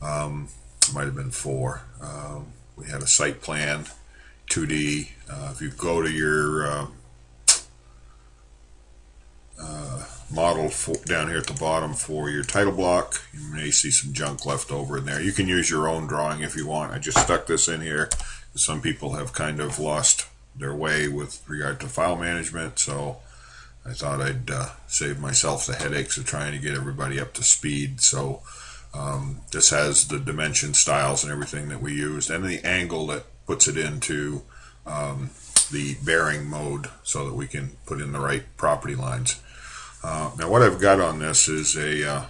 It might have been 4. We had a site plan, 2D. If you go to your model down here at the bottom for your title block, you may see some junk left over in there. You can use your own drawing if you want. I just stuck this in here. Some people have kind of lost their way with regard to file management, so I thought I'd save myself the headaches of trying to get everybody up to speed. So this has the dimension styles and everything that we used, and the angle that puts it into the bearing mode so that we can put in the right property lines. Now what I've got on this is we're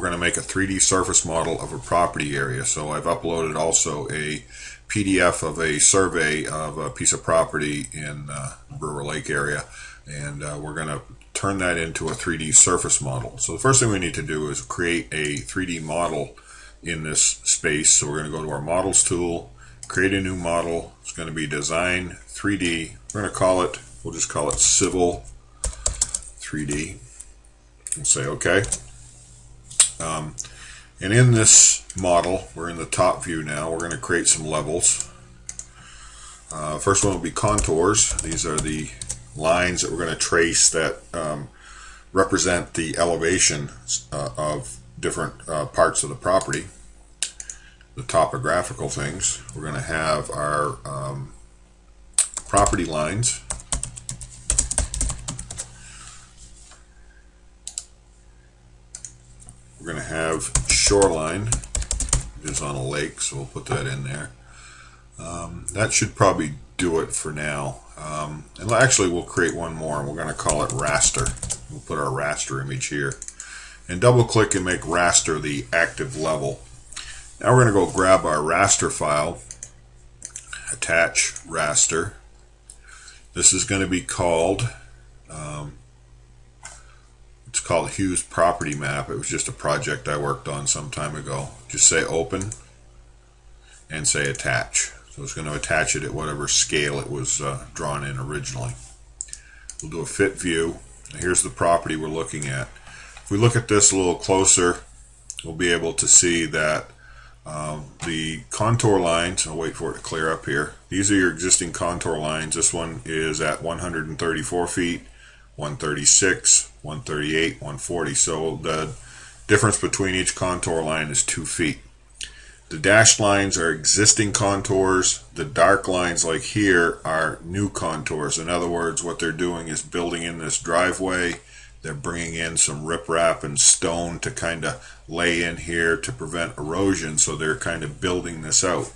going to make a 3D surface model of a property area. So I've uploaded also a PDF of a survey of a piece of property in Brewer Lake area, and we're going to turn that into a 3D surface model. So the first thing we need to do is create a 3D model in this space. So we're going to go to our models tool, create a new model. It's going to be design 3D. We're going to call it, we'll just call it civil 3D, and say OK. And in this model, we're in the top view now. We're going to create some levels. First one will be contours. These are the lines that we're going to trace that represent the elevation of different parts of the property, the topographical things. We're going to have our property lines. We're going to have shoreline. It is on a lake, so we'll put that in there. That should probably do it for now. And actually, we'll create one more, and we're going to call it raster. We'll put our raster image here. And double click and make raster the active level. Now we're going to go grab our raster file, attach raster. This is going to be called it's called Hughes Property Map. It was just a project I worked on some time ago. Just say open and say attach. So it's going to attach it at whatever scale it was drawn in originally. We'll do a fit view. Here's the property we're looking at. If we look at this a little closer, we'll be able to see that the contour lines, I'll wait for it to clear up here. These are your existing contour lines. This one is at 134 feet, 136, 138, 140. So the difference between each contour line is 2 feet. The dashed lines are existing contours. The dark lines like here are new contours. In other words, what they're doing is building in this driveway. They're bringing in some riprap and stone to kind of lay in here to prevent erosion. So they're kind of building this out.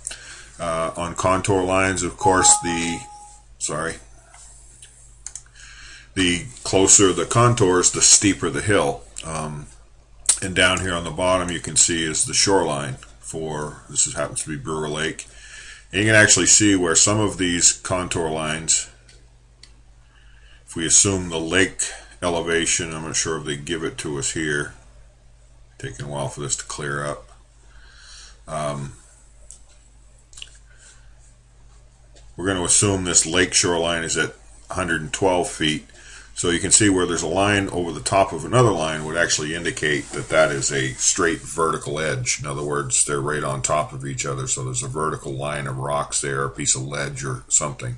On contour lines, of course, the closer the contours, the steeper the hill. And down here on the bottom, you can see is the shoreline. This happens to be Brewer Lake. And you can actually see where some of these contour lines, if we assume the lake elevation, I'm not sure if they give it to us here. Taking a while for this to clear up. We're going to assume this lake shoreline is at 112 feet. So you can see where there's a line over the top of another line would actually indicate that that is a straight vertical edge. In other words, they're right on top of each other. So there's a vertical line of rocks there, a piece of ledge or something.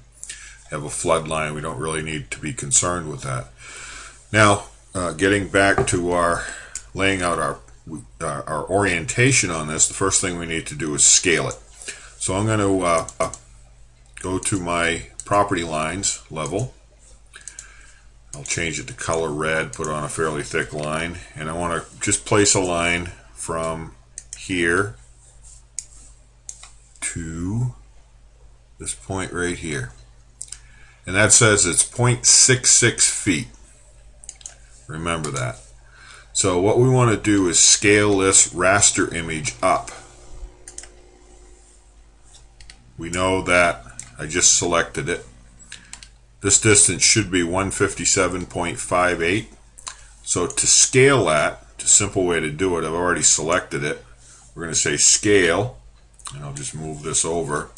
Have a flood line. We don't really need to be concerned with that. Now, getting back to our laying out our orientation on this, the first thing we need to do is scale it. So I'm going to go to my property lines level. I'll change it to color red, put on a fairly thick line, and I want to just place a line from here to this point right here. And that says it's 0.66 feet. Remember that. So what we want to do is scale this raster image up. We know that I just selected it. This distance should be 157.58. So to scale that, it's a simple way to do it. I've already selected it. We're going to say scale, and I'll just move this over.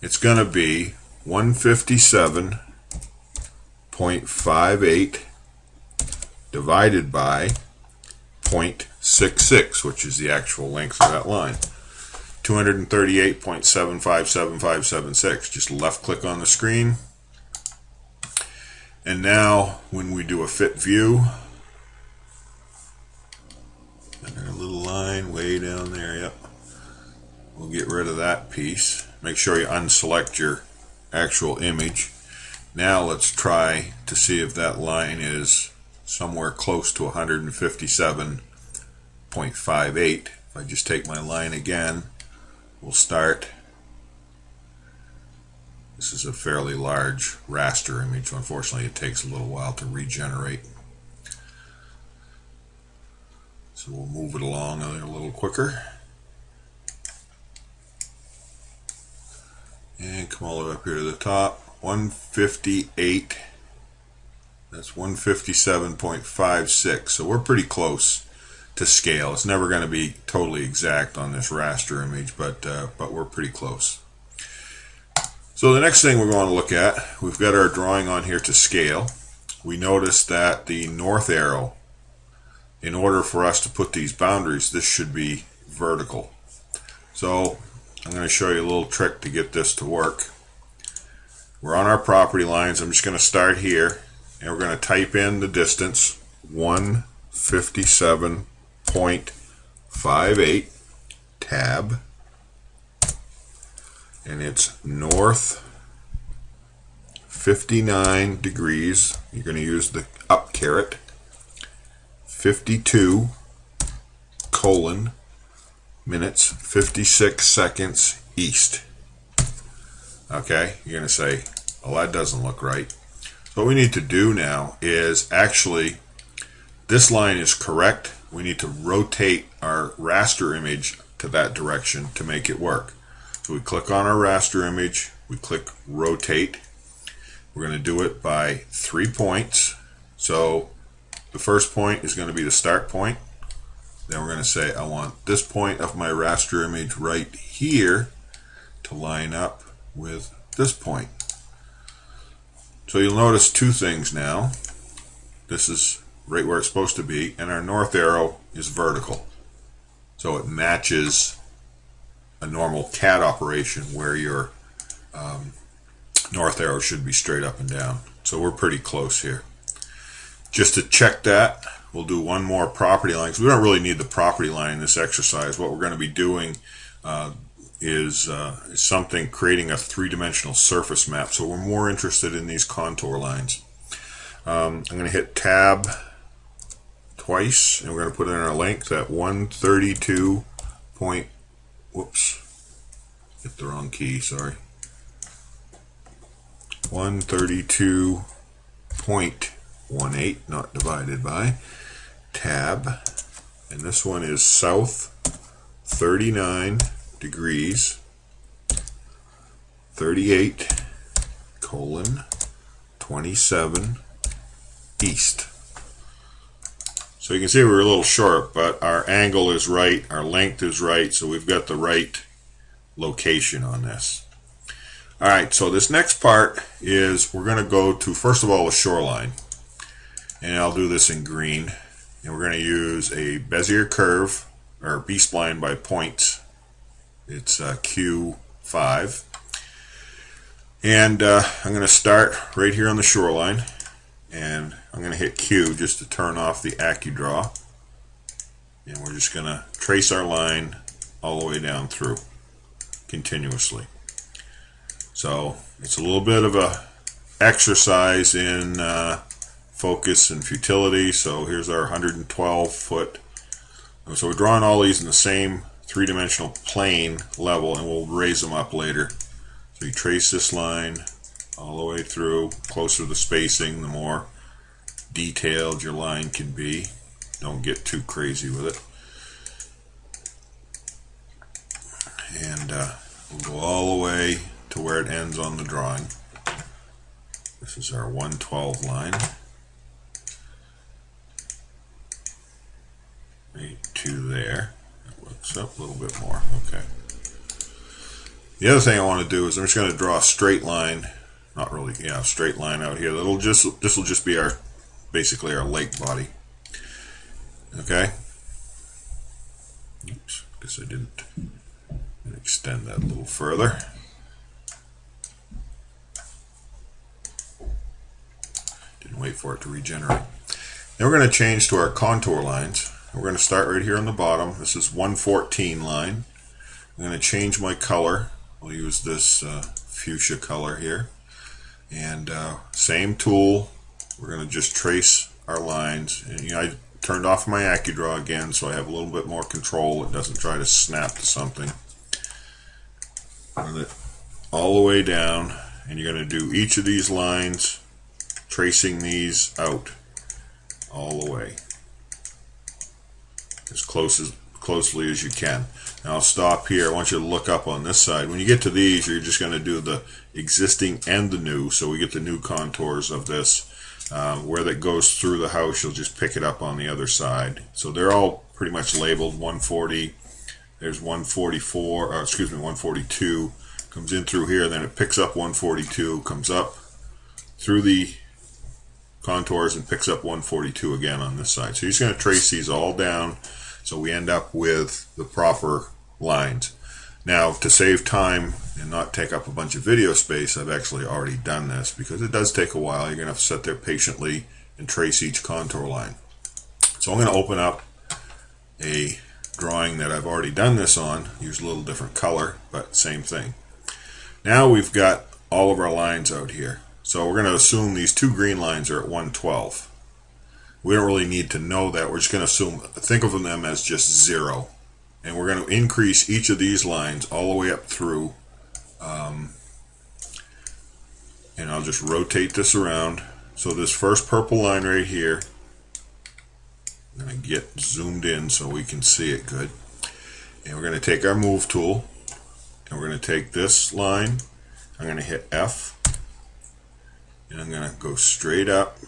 It's going to be 157.58 divided by 0.66, which is the actual length of that line. 238.757576. Just left click on the screen. And now when we do a fit view, and a little line way down there, yep. We'll get rid of that piece. Make sure you unselect your actual image. Now let's try to see if that line is somewhere close to 157.58. If I just take my line again, we'll start. This is a fairly large raster image. Unfortunately, it takes a little while to regenerate. So we'll move it along a little quicker. And come all the way up here to the top. 158. That's 157.56. So we're pretty close to scale. It's never going to be totally exact on this raster image, but we're pretty close. So the next thing we're going to look at, we've got our drawing on here to scale. We notice that the north arrow, in order for us to put these boundaries, this should be vertical. So I'm going to show you a little trick to get this to work. We're on our property lines. I'm just going to start here, and we're going to type in the distance, 157.58, tab, and it's north 59 degrees. You're going to use the up caret, 52 colon minutes 56 seconds east. Okay, you're going to say, well, that doesn't look right. So what we need to do now is actually, this line is correct. We need to rotate our raster image to that direction to make it work. So we click on our raster image, we click rotate. We're going to do it by 3 points. So the first point is going to be the start point. Then we're going to say, I want this point of my raster image right here to line up with this point. So you'll notice two things now. This is right where it's supposed to be, and our north arrow is vertical. So it matches a normal CAD operation where your north arrow should be straight up and down. So we're pretty close here. Just to check that, we'll do one more property line, because we don't really need the property line in this exercise. What we're going to be doing is something, creating a three-dimensional surface map. So we're more interested in these contour lines. I'm going to hit tab twice, and we're going to put in our length at 132 point, whoops, hit the wrong key, sorry. 132.18, not divided by, tab, and this one is south 39 degrees 38 colon 27 east. So you can see we're a little short, but our angle is right, our length is right, so we've got the right location on this. Alright, so this next part is we're going to go to, first of all, a shoreline. And I'll do this in green. And we're going to use a Bezier curve, or B-spline by points. It's Q5. And I'm going to start right here on the shoreline. And I'm going to hit Q just to turn off the AccuDraw. And we're just going to trace our line all the way down through continuously. So it's a little bit of a exercise in focus and futility. So here's our 112 foot. So we're drawing all these in the same three-dimensional plane level, and we'll raise them up later. So you trace this line all the way through. Closer the spacing, the more detailed your line can be. Don't get too crazy with it. And we'll go all the way to where it ends on the drawing. This is our 112 line. Right to there. That looks up a little bit more. Okay. The other thing I want to do is I'm just going to draw a straight line. Not really, yeah, a straight line out here. This will just be our, basically our lake body. Okay. guess I didn't. Extend that a little further. Didn't wait for it to regenerate. Now we're going to change to our contour lines. We're going to start right here on the bottom. This is 114 line. I'm going to change my color. We'll use this fuchsia color here. And same tool. We're going to just trace our lines. And, you know, I turned off my AccuDraw again, so I have a little bit more control. It doesn't try to snap to something. Run it all the way down, and you're going to do each of these lines, tracing these out all the way as closely as you can. Now I'll stop here. I want you to look up on this side. When you get to these, you're just going to do the existing and the new, so we get the new contours of this. Where that goes through the house, you'll just pick it up on the other side. So they're all pretty much labeled 140. There's 144, or excuse me, 142. Comes in through here, then it picks up 142, comes up through the contours and picks up 142 again on this side. So you're just going to trace these all down so we end up with the proper lines. Now, to save time and not take up a bunch of video space, I've actually already done this because it does take a while. You're going to have to sit there patiently and trace each contour line. So I'm going to open up a drawing that I've already done this on. Use a little different color, but same thing. Now we've got all of our lines out here. So we're going to assume these two green lines are at 112. We don't really need to know that. We're just going to think of them as just 0. And we're going to increase each of these lines all the way up through. And I'll just rotate this around. So this first purple line right here, I'm going to get zoomed in so we can see it good. And we're going to take our move tool and we're going to take this line. I'm going to hit F and I'm going to go straight up.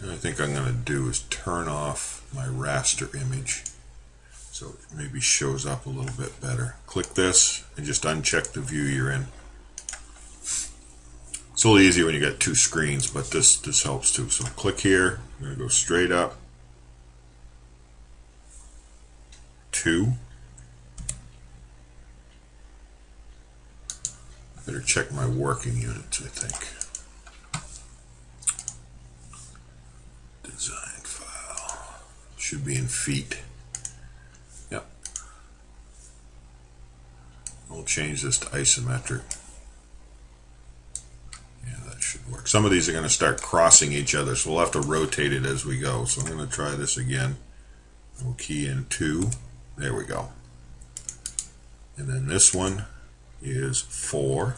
And I think I'm going to do is turn off my raster image so it maybe shows up a little bit better. Click this and just uncheck the view you're in. It's a little easier when you got two screens, but this helps too. So click here. I'm going to go straight up. 2. Better check my working units, I think. Design file. Should be in feet. Yep. We'll change this to isometric. Should work. Some of these are going to start crossing each other, so we'll have to rotate it as we go. So I'm going to try this again. We'll key in 2. There we go. And then this one is 4.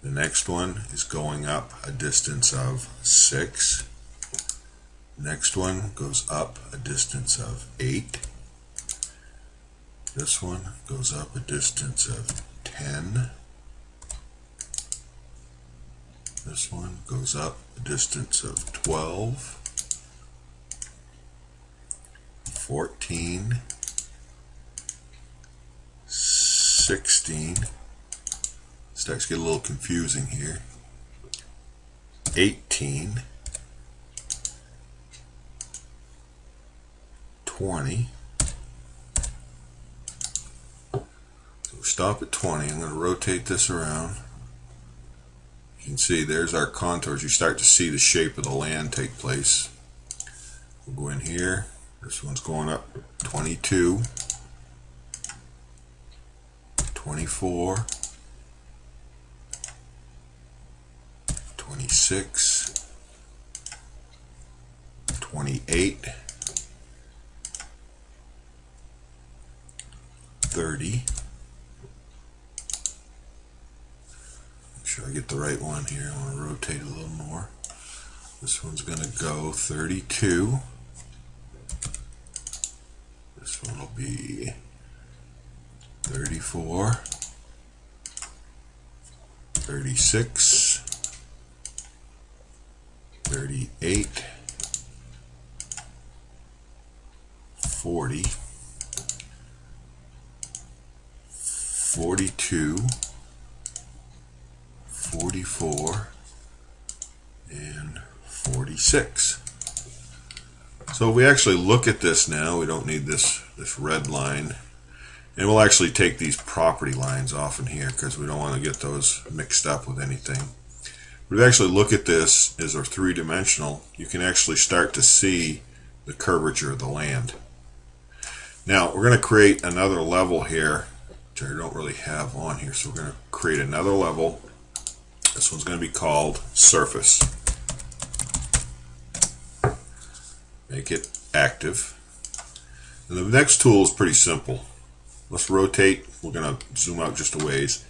The next one is going up a distance of 6. Next one goes up a distance of 8. This one goes up a distance of 10. This one goes up a distance of 12, 14, 16, starts to get a little confusing here, 18, 20, so stop at 20, I'm going to rotate this around. You can see there's our contours. You start to see the shape of the land take place. We'll go in here. This one's going up 22, 24, 26, 28, 30. Sure I get the right one here. I want to rotate a little more. This one's going to go 32. This one will be 34, 36, 38, 40, 42, 44, and 46. So if we actually look at this now, we don't need this red line. And we'll actually take these property lines off in here because we don't want to get those mixed up with anything. But if you actually look at this as our three-dimensional, you can actually start to see the curvature of the land. Now we're going to create another level here, which I don't really have on here. So we're going to create another level. This one's going to be called surface. Make it active. And the next tool is pretty simple. Let's rotate. We're going to zoom out just a ways.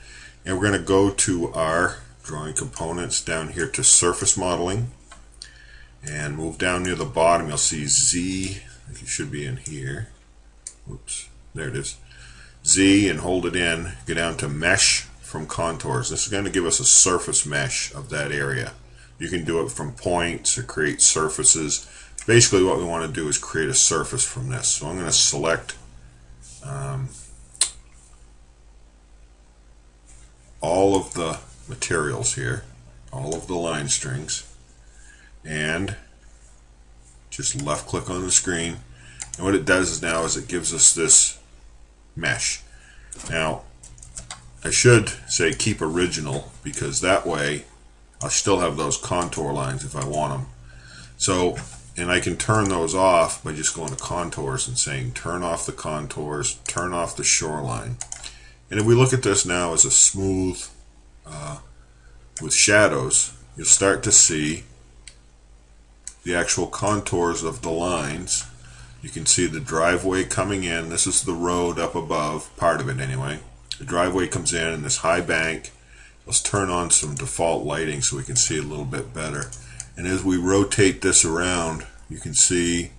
And we're going to go to our drawing components down here to surface modeling. And move down near the bottom. You'll see Z. I think it should be in here. Oops. There it is. Z, and hold it in. Go down to mesh from contours. This is going to give us a surface mesh of that area. You can do it from points or create surfaces. Basically what we want to do is create a surface from this. So I'm going to select all of the materials here, all of the line strings, and just left click on the screen. And what it does is now is it gives us this mesh. Now I should say keep original, because that way I'll still have those contour lines if I want them. So, and I can turn those off by just going to contours and saying turn off the contours, turn off the shoreline. And if we look at this now as a smooth with shadows, you'll start to see the actual contours of the lines. You can see the driveway coming in. This is the road up above, part of it anyway. The driveway comes in this high bank. Let's turn on some default lighting so we can see a little bit better. And as we rotate this around, you can see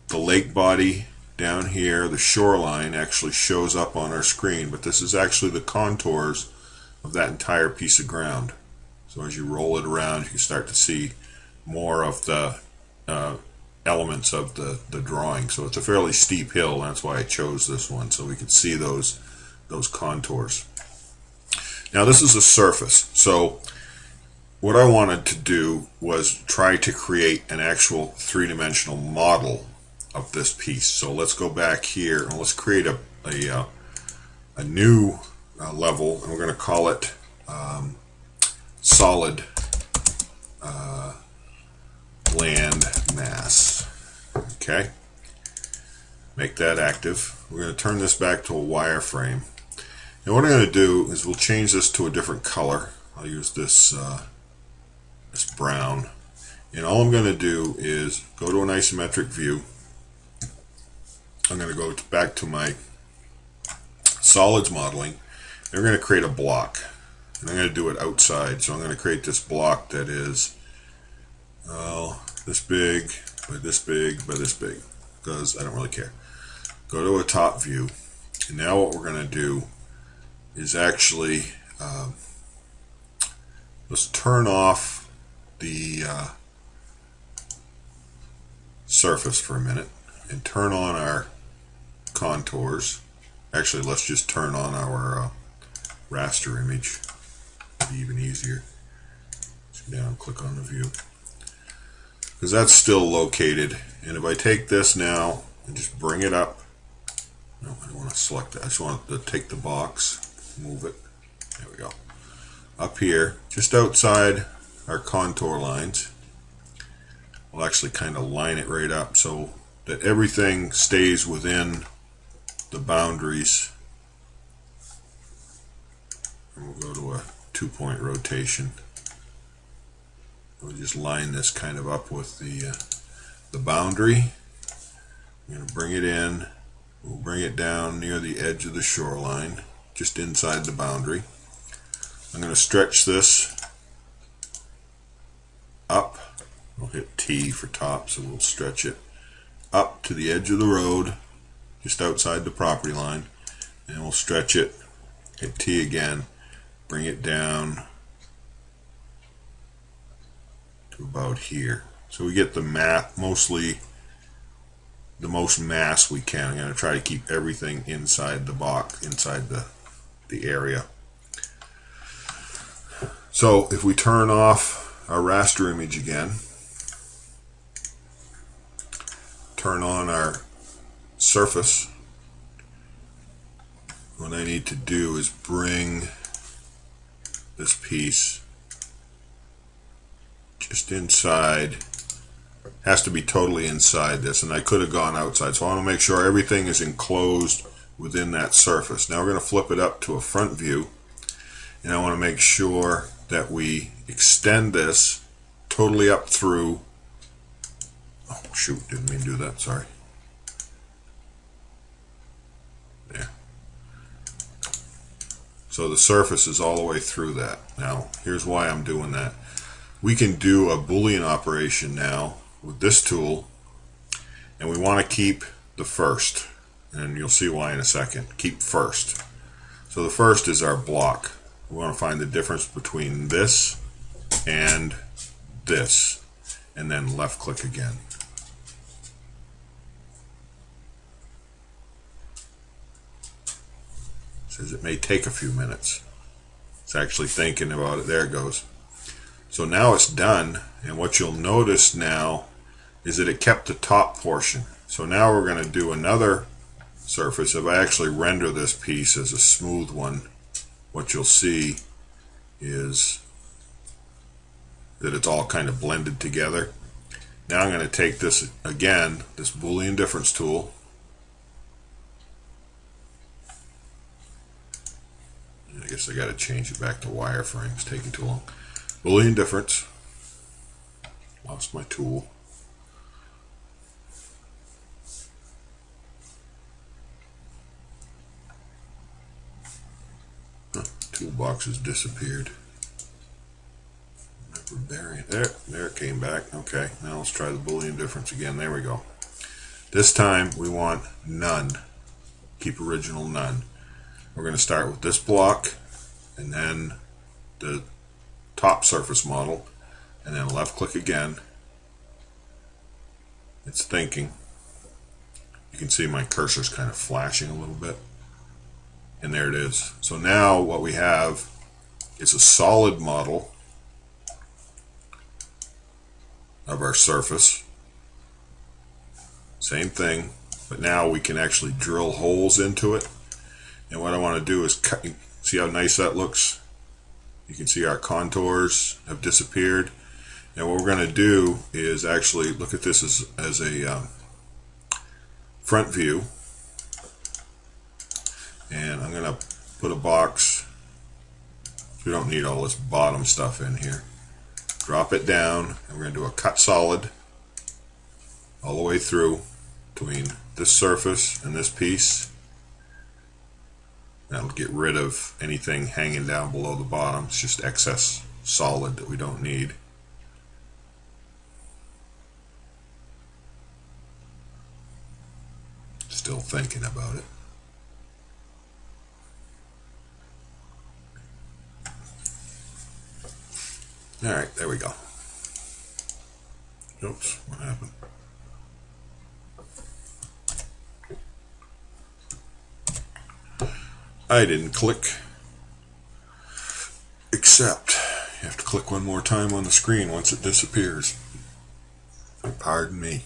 the lake body down here. The shoreline actually shows up on our screen, but this is actually the contours of that entire piece of ground. So as you roll it around, you can start to see more of the elements of the drawing. So it's a fairly steep hill. That's why I chose this one, so we could see those contours. Now this is a surface. So what I wanted to do was try to create an actual three-dimensional model of this piece. So let's go back here and let's create a new level, and we're going to call it solid land mass. Okay, make that active. We're going to turn this back to a wireframe, and what I'm going to do is we'll change this to a different color. I'll use this this brown, and all I'm going to do is go to an isometric view. I'm going to go back to my solids modeling, and we're going to create a block, and I'm going to do it outside. So I'm going to create this block that is this big by this big by this big, because I don't really care. Go to a top view, and now what we're going to do is actually let's turn off the surface for a minute and turn on our contours. Actually, let's just turn on our raster image. It'll be even easier. Just go down and click on the view, because that's still located. And if I take this now and just bring it up, no, I don't want to select it. I just want to take the box, move it. There we go. Up here, just outside our contour lines, we'll actually kind of line it right up so that everything stays within the boundaries. And we'll go to a 2-point rotation. We'll just line this kind of up with the boundary. I'm going to bring it in. We'll bring it down near the edge of the shoreline, just inside the boundary. I'm going to stretch this up. We'll hit T for top, so we'll stretch it up to the edge of the road, just outside the property line, and we'll stretch it, hit T again, bring it down to about here. So we get the mostly the most mass we can. I'm going to try to keep everything inside the box, inside the area. So if we turn off our raster image again, turn on our surface, what I need to do is bring this piece just inside. Has to be totally inside this, and I could have gone outside, so I want to make sure everything is enclosed within that surface. Now we're going to flip it up to a front view, and I want to make sure that we extend this totally up through. Oh shoot, didn't mean to do that, sorry. There. So the surface is all the way through that. Now here's why I'm doing that. We can do a Boolean operation now with this tool, and we want to keep the first, and you'll see why in a second. Keep first. So the first is our block. We want to find the difference between this and this, and then left click again. It says it may take a few minutes. It's actually thinking about it. There it goes. So now it's done, and what you'll notice now is that it kept the top portion. So now we're going to do another surface. If I actually render this piece as a smooth one, what you'll see is that it's all kind of blended together. Now I'm going to take this again, this Boolean difference tool, I guess I got to change it back to wireframe. It's taking too long. Boolean difference. Lost my tool. Toolbox has disappeared. Variant. There it came back. Okay, now let's try the Boolean difference again. There we go. This time we want none. Keep original none. We're going to start with this block, and then the top surface model, and then left click again. It's thinking. You can see my cursor's kind of flashing a little bit, and there it is. So now what we have is a solid model of our surface. Same thing, but now we can actually drill holes into it. And what I want to do is cut. See how nice that looks? You can see our contours have disappeared. And what we're going to do is actually look at this as a front view. And I'm going to put a box. We don't need all this bottom stuff in here. Drop it down, and we're going to do a cut solid all the way through between this surface and this piece. That'll get rid of anything hanging down below the bottom. It's just excess solid that we don't need. Still thinking about it. Alright, there we go. Oops, what happened? I didn't click accept. You have to click one more time on the screen once it disappears. Pardon me.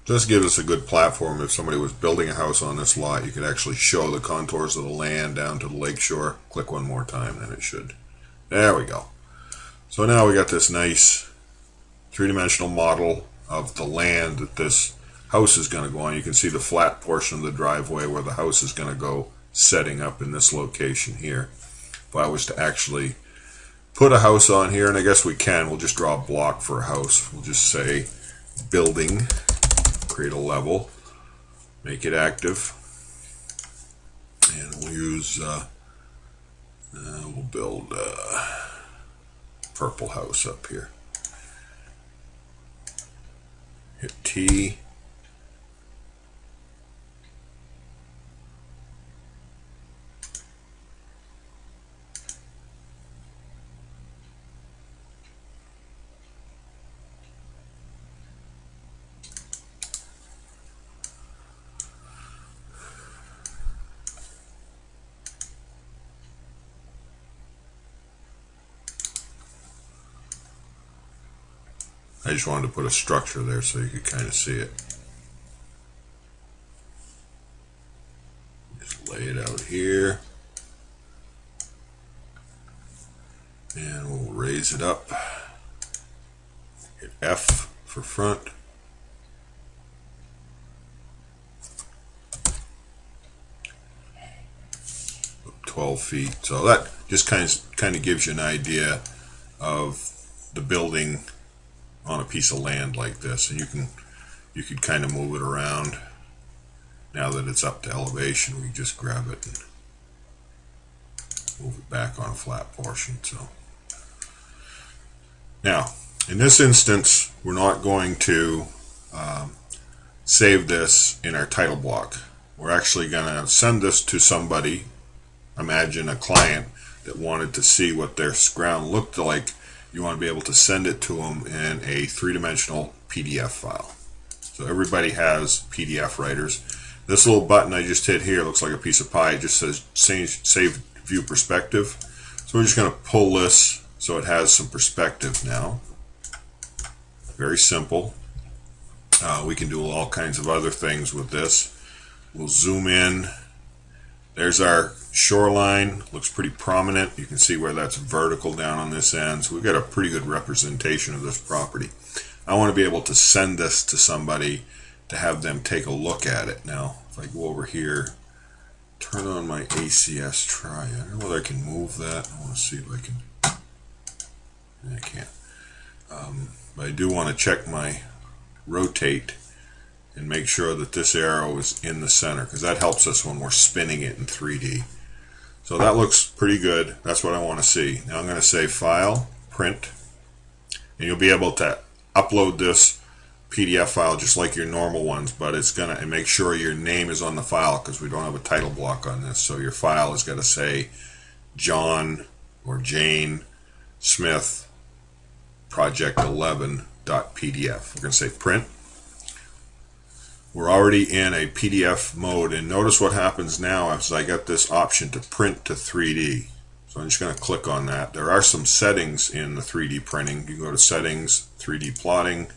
This gives us a good platform. If somebody was building a house on this lot, you could actually show the contours of the land down to the lakeshore. Click one more time, then it should. There we go. So now we got this nice three-dimensional model of the land that this house is going to go on. You can see the flat portion of the driveway where the house is going to go, setting up in this location here. If I was to actually put a house on here, and I guess we can, we'll just draw a block for a house. We'll just say building. Create a level, make it active, and we'll use, we'll build a purple house up here. Hit T. I just wanted to put a structure there so you could kind of see it. Just lay it out here. And we'll raise it up. Hit F for front. Up 12 feet. So that just kind of gives you an idea of the building on a piece of land like this, and you could kind of move it around. Now that it's up to elevation, we just grab it and move it back on a flat portion. So now in this instance, we're not going to save this in our title block. We're actually going to send this to somebody. Imagine a client that wanted to see what their ground looked like. You want to be able to send it to them in a three-dimensional PDF file. So everybody has PDF writers. This little button I just hit here looks like a piece of pie. It just says save view perspective. So we're just going to pull this so it has some perspective now. Very simple. We can do all kinds of other things with this. We'll zoom in. There's our shoreline. Looks pretty prominent. You can see where that's vertical down on this end. So we've got a pretty good representation of this property. I want to be able to send this to somebody to have them take a look at it. Now, if I go over here, turn on my ACS try. I don't know whether I can move that. I want to see if I can. I can't. But I do want to check my rotate and make sure that this arrow is in the center, because that helps us when we're spinning it in 3D. So that looks pretty good. That's what I want to see. Now I'm going to say File, Print, and you'll be able to upload this PDF file just like your normal ones, but it's going to make sure your name is on the file because we don't have a title block on this. So your file is going to say John or Jane Smith Project 11.pdf. We're going to say Print. We're already in a PDF mode, and notice what happens now as I got this option to print to 3D. So I'm just going to click on that. There are some settings in the 3D printing. You can go to Settings, 3D Plotting.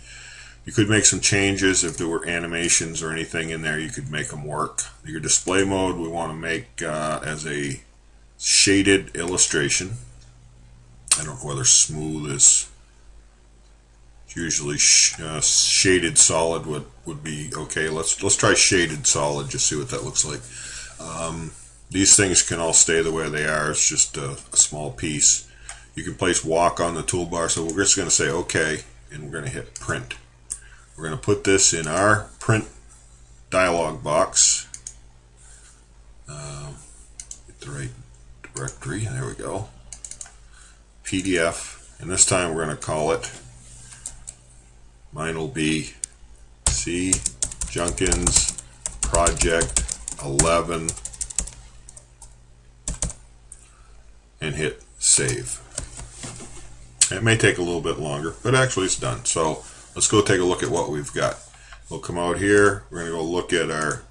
You could make some changes if there were animations or anything in there. You could make them work. Your display mode we want to make as a shaded illustration. I don't know whether smooth is usually shaded solid would be okay. Let's try shaded solid, just see what that looks like. These things can all stay the way they are. It's just a small piece. You can place walk on the toolbar, so we're just going to say OK, and we're going to hit print. We're going to put this in our print dialog box. Get the right directory. There we go. PDF, and this time we're going to call it, mine will be C. Junkins Project 11, and hit save. It may take a little bit longer, but actually it's done. So let's go take a look at what we've got. We'll come out here. We're going to go look at our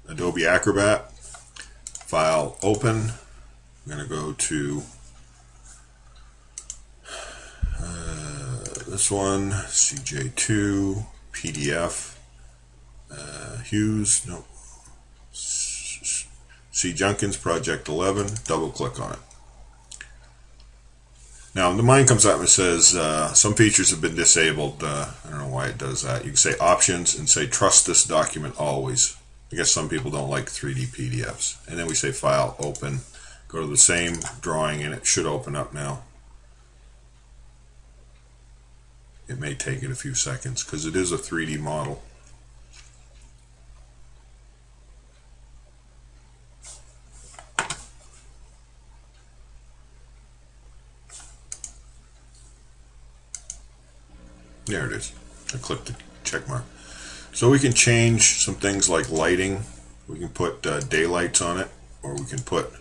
Adobe Acrobat. File, Open. I'm going to go to this one, CJ2, PDF, Hughes, no, C. Junkins Project 11, double click on it. Now the mine comes up and says some features have been disabled. I don't know why it does that. You can say Options and say Trust this document always. I guess some people don't like 3D PDFs. And then we say File, Open, go to the same drawing, and it should open up now. It may take it a few seconds because it is a 3D model. There it is. I clicked the check mark. So we can change some things like lighting. We can put daylights on it, or we can put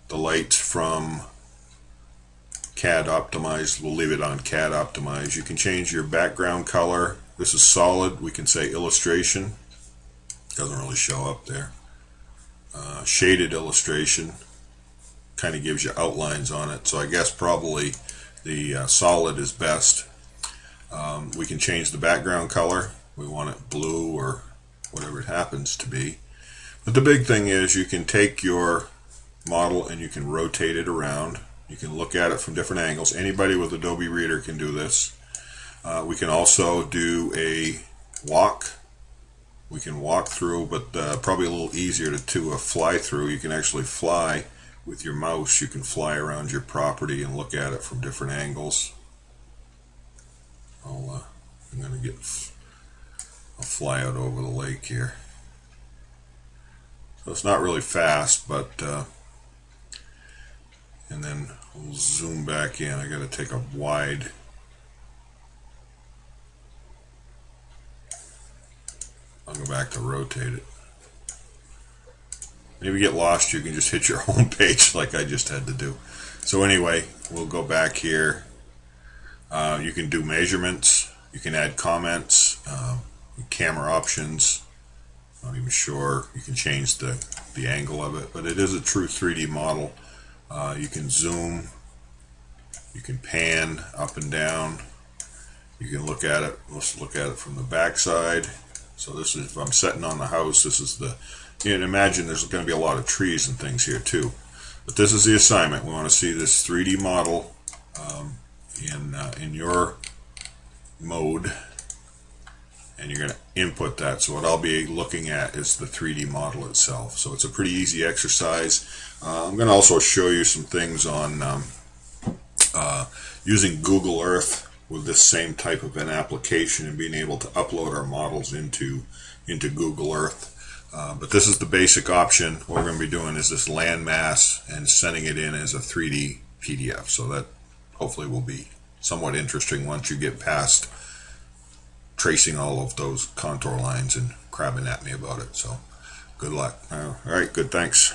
the lights from CAD optimized. We'll leave it on CAD optimized. You can change your background color. This is solid. We can say illustration. Doesn't really show up there. Shaded illustration kind of gives you outlines on it. So I guess probably the solid is best. We can change the background color. We want it blue or whatever it happens to be. But the big thing is you can take your model and you can rotate it around. You can look at it from different angles. Anybody with Adobe Reader can do this. We can also do a walk. We can walk through, but probably a little easier to do a fly through. You can actually fly with your mouse. You can fly around your property and look at it from different angles. I'll fly out over the lake here. So it's not really fast, but and then we'll zoom back in. I got to take a wide. I'll go back to rotate it. If you get lost, you can just hit your home page like I just had to do. So anyway, we'll go back here. You can do measurements. You can add comments, camera options. I'm not even sure. You can change the angle of it, but it is a true 3D model. You can zoom. You can pan up and down. You can look at it. Let's look at it from the back side. So this is, if I'm setting on the house, this is the, you can imagine there's going to be a lot of trees and things here too. But this is the assignment. We want to see this 3D model in your mode, and you're going to input that. So what I'll be looking at is the 3D model itself. So it's a pretty easy exercise. I'm going to also show you some things on using Google Earth with this same type of an application and being able to upload our models into Google Earth. But this is the basic option. What we're going to be doing is this landmass and sending it in as a 3D PDF. So that hopefully will be somewhat interesting once you get past tracing all of those contour lines and crabbing at me about it. So good luck. All right, good, thanks.